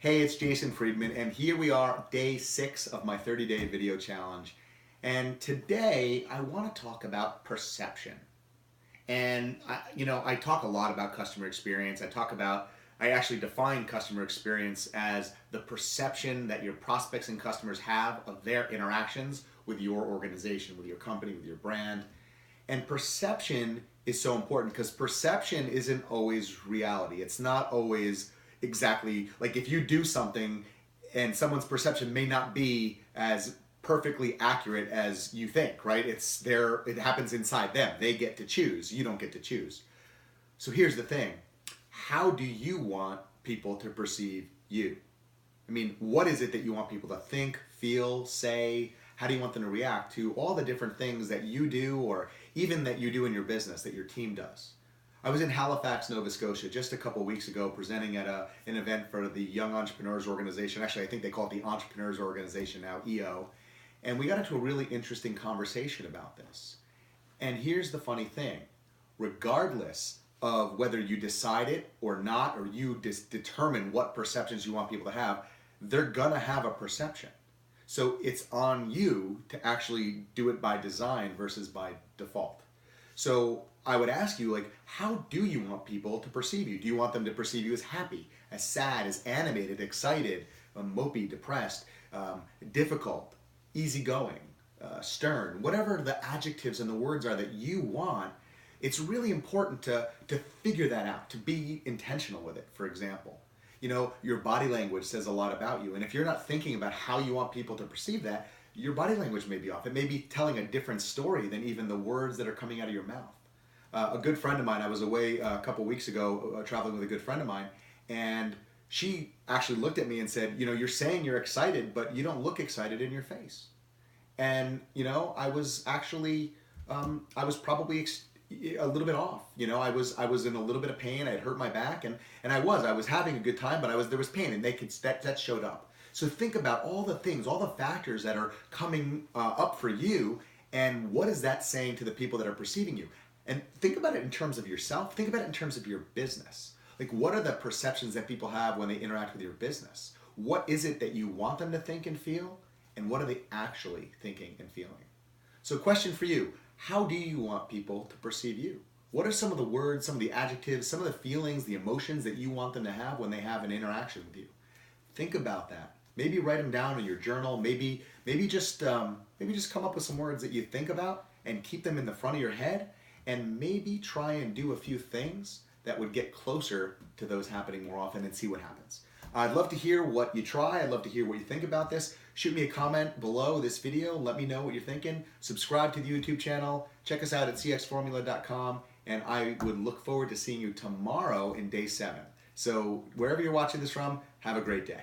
Hey, it's Jason Friedman, and here we are, day 6 of my 30-day video challenge. And today, I want to talk about perception. And I talk a lot about customer experience. I actually define customer experience as the perception that your prospects and customers have of their interactions with your organization, with your company, with your brand. And perception is so important because perception isn't always reality. It's not always exactly like if you do something and someone's perception may not be as perfectly accurate as you think, right? It happens inside them. They get to choose. You don't get to choose. So here's the thing. How do you want people to perceive you? I mean, what is it that you want people to think, feel, say? How do you want them to react to all the different things that you do or even that you do in your business, that your team does? I was in Halifax, Nova Scotia just a couple weeks ago presenting at an event for the Young Entrepreneurs Organization. Actually, I think they call it the Entrepreneurs Organization now, EO. And we got into a really interesting conversation about this. And here's the funny thing. Regardless of whether you decide it or not, or you determine what perceptions you want people to have, they're gonna have a perception. So it's on you to actually do it by design versus by default. So I would ask you, like, how do you want people to perceive you? Do you want them to perceive you as happy, as sad, as animated, excited, mopey, depressed, difficult, easygoing, stern, whatever the adjectives and the words are that you want? It's really important to figure that out, to be intentional with it, for example. You know, your body language says a lot about you. And if you're not thinking about how you want people to perceive that, your body language may be off. It may be telling a different story than even the words that are coming out of your mouth. A good friend of mine, I was away a couple weeks ago traveling with a good friend of mine, and she actually looked at me and said, you know, you're saying you're excited, but you don't look excited in your face. And, you know, I was actually, I was probably a little bit off. You know, I was in a little bit of pain. I had hurt my back, and I was having a good time, but there was pain, and that showed up. So think about all the things, all the factors that are coming up for you, and what is that saying to the people that are perceiving you? And think about it in terms of yourself. Think about it in terms of your business. Like, what are the perceptions that people have when they interact with your business? What is it that you want them to think and feel? And what are they actually thinking and feeling? So question for you, how do you want people to perceive you? What are some of the words, some of the adjectives, some of the feelings, the emotions that you want them to have when they have an interaction with you? Think about that. Maybe write them down in your journal. Maybe just come up with some words that you think about and keep them in the front of your head, and maybe try and do a few things that would get closer to those happening more often and see what happens. I'd love to hear what you try. I'd love to hear what you think about this. Shoot me a comment below this video. Let me know what you're thinking. Subscribe to the YouTube channel. Check us out at CXFormula.com. And I would look forward to seeing you tomorrow in day 7. So wherever you're watching this from, have a great day.